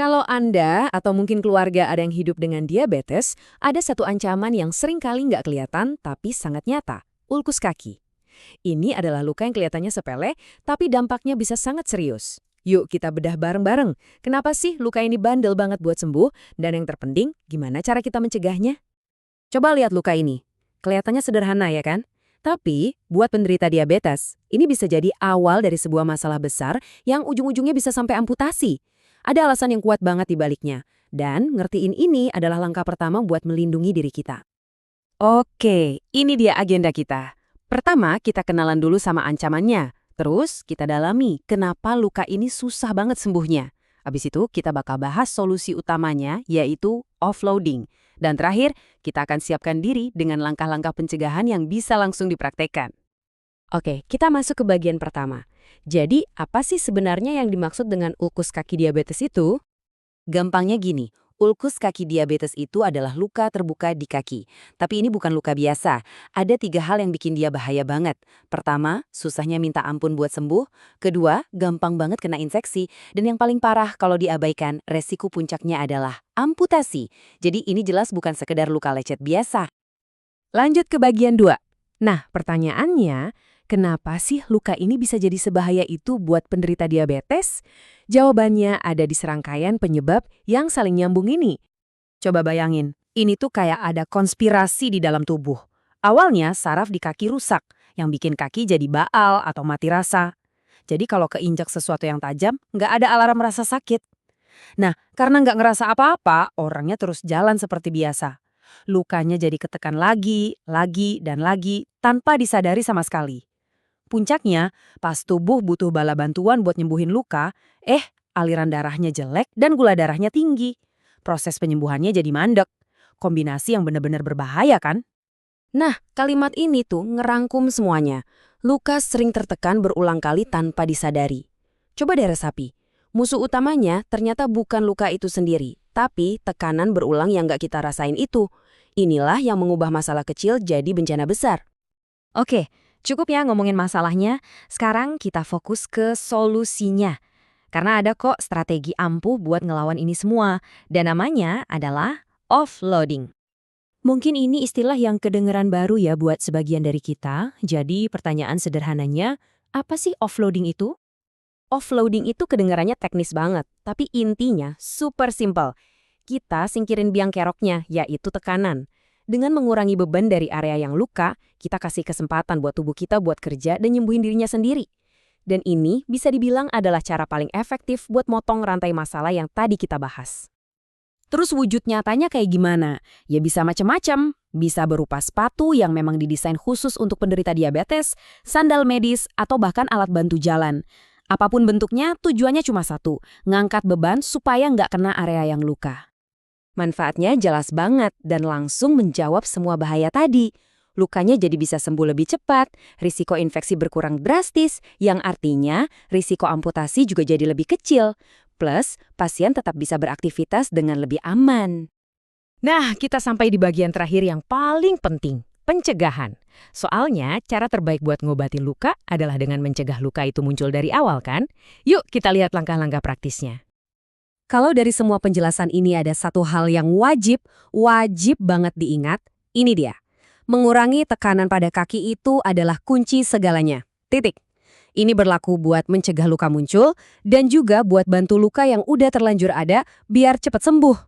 Kalau Anda atau mungkin keluarga ada yang hidup dengan diabetes, ada satu ancaman yang sering kali nggak kelihatan tapi sangat nyata, ulkus kaki. Ini adalah luka yang kelihatannya sepele, tapi dampaknya bisa sangat serius. Yuk kita bedah bareng-bareng. Kenapa sih luka ini bandel banget buat sembuh? Dan yang terpenting, gimana cara kita mencegahnya? Coba lihat luka ini. Kelihatannya sederhana ya kan? Tapi, buat penderita diabetes, ini bisa jadi awal dari sebuah masalah besar yang ujung-ujungnya bisa sampai amputasi. Ada alasan yang kuat banget di baliknya. Dan ngertiin ini adalah langkah pertama buat melindungi diri kita. Oke, ini dia agenda kita. Pertama, kita kenalan dulu sama ancamannya. Terus, kita dalami kenapa luka ini susah banget sembuhnya. Habis itu, kita bakal bahas solusi utamanya, yaitu offloading. Dan terakhir, kita akan siapkan diri dengan langkah-langkah pencegahan yang bisa langsung dipraktekkan. Oke, kita masuk ke bagian pertama. Jadi, apa sih sebenarnya yang dimaksud dengan ulkus kaki diabetes itu? Gampangnya gini, ulkus kaki diabetes itu adalah luka terbuka di kaki. Tapi ini bukan luka biasa. Ada 3 hal yang bikin dia bahaya banget. Pertama, susahnya minta ampun buat sembuh. Kedua, gampang banget kena infeksi. Dan yang paling parah kalau diabaikan, resiko puncaknya adalah amputasi. Jadi ini jelas bukan sekedar luka lecet biasa. Lanjut ke bagian 2. Nah, pertanyaannya, kenapa sih luka ini bisa jadi sebahaya itu buat penderita diabetes? Jawabannya ada di serangkaian penyebab yang saling nyambung ini. Coba bayangin, ini tuh kayak ada konspirasi di dalam tubuh. Awalnya saraf di kaki rusak, yang bikin kaki jadi baal atau mati rasa. Jadi kalau keinjak sesuatu yang tajam, nggak ada alarm rasa sakit. Nah, karena nggak ngerasa apa-apa, orangnya terus jalan seperti biasa. Lukanya jadi ketekan lagi, dan lagi, tanpa disadari sama sekali. Puncaknya, pas tubuh butuh bala bantuan buat nyembuhin luka, aliran darahnya jelek dan gula darahnya tinggi. Proses penyembuhannya jadi mandek. Kombinasi yang benar-benar berbahaya kan? Nah, kalimat ini tuh ngerangkum semuanya. Luka sering tertekan berulang kali tanpa disadari. Coba deh resapi. Musuh utamanya ternyata bukan luka itu sendiri, tapi tekanan berulang yang nggak kita rasain itu. Inilah yang mengubah masalah kecil jadi bencana besar. Oke, cukup ya ngomongin masalahnya. Sekarang kita fokus ke solusinya. Karena ada kok strategi ampuh buat ngelawan ini semua. Dan namanya adalah offloading. Mungkin ini istilah yang kedengeran baru ya buat sebagian dari kita. Jadi pertanyaan sederhananya, apa sih offloading itu? Offloading itu kedengarannya teknis banget, tapi intinya super simple. Kita singkirin biang keroknya, yaitu tekanan. Dengan mengurangi beban dari area yang luka, kita kasih kesempatan buat tubuh kita buat kerja dan nyembuhin dirinya sendiri. Dan ini bisa dibilang adalah cara paling efektif buat motong rantai masalah yang tadi kita bahas. Terus wujud nyatanya kayak gimana? Ya bisa macam-macam. Bisa berupa sepatu yang memang didesain khusus untuk penderita diabetes, sandal medis, atau bahkan alat bantu jalan. Apapun bentuknya, tujuannya cuma satu, ngangkat beban supaya nggak kena area yang luka. Manfaatnya jelas banget dan langsung menjawab semua bahaya tadi. Lukanya jadi bisa sembuh lebih cepat, risiko infeksi berkurang drastis, yang artinya risiko amputasi juga jadi lebih kecil. Plus, pasien tetap bisa beraktivitas dengan lebih aman. Nah, kita sampai di bagian terakhir yang paling penting, pencegahan. Soalnya, cara terbaik buat ngobatin luka adalah dengan mencegah luka itu muncul dari awal kan? Yuk kita lihat langkah-langkah praktisnya. Kalau dari semua penjelasan ini ada satu hal yang wajib banget diingat, ini dia. Mengurangi tekanan pada kaki itu adalah kunci segalanya. Titik. Ini berlaku buat mencegah luka muncul dan juga buat bantu luka yang udah terlanjur ada biar cepat sembuh.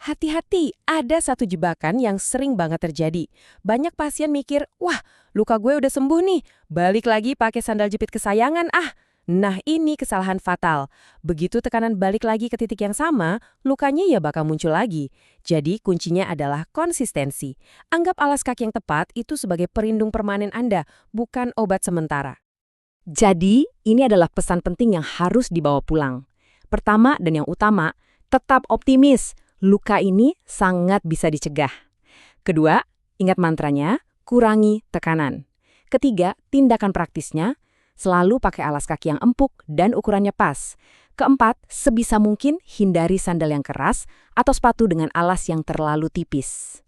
Hati-hati, ada satu jebakan yang sering banget terjadi. Banyak pasien mikir, wah luka gue udah sembuh nih, balik lagi pakai sandal jepit kesayangan ah. Nah ini kesalahan fatal. Begitu tekanan balik lagi ke titik yang sama, lukanya ya bakal muncul lagi. Jadi kuncinya adalah konsistensi. Anggap alas kaki yang tepat itu sebagai pelindung permanen Anda, bukan obat sementara. Jadi ini adalah pesan penting yang harus dibawa pulang. Pertama dan yang utama, tetap optimis. Luka ini sangat bisa dicegah. Kedua, ingat mantranya, kurangi tekanan. Ketiga, tindakan praktisnya, selalu pakai alas kaki yang empuk dan ukurannya pas. Keempat, sebisa mungkin hindari sandal yang keras atau sepatu dengan alas yang terlalu tipis.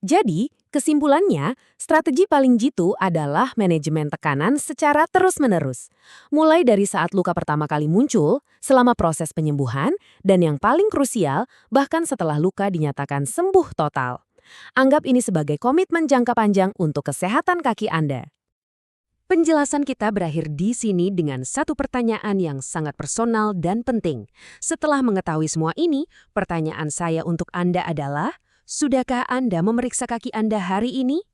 Jadi, Kesimpulannya, strategi paling jitu adalah manajemen tekanan secara terus-menerus. Mulai dari saat luka pertama kali muncul, selama proses penyembuhan, dan yang paling krusial, bahkan setelah luka dinyatakan sembuh total. Anggap ini sebagai komitmen jangka panjang untuk kesehatan kaki Anda. Penjelasan kita berakhir di sini dengan satu pertanyaan yang sangat personal dan penting. Setelah mengetahui semua ini, pertanyaan saya untuk Anda adalah, sudahkah Anda memeriksa kaki Anda hari ini?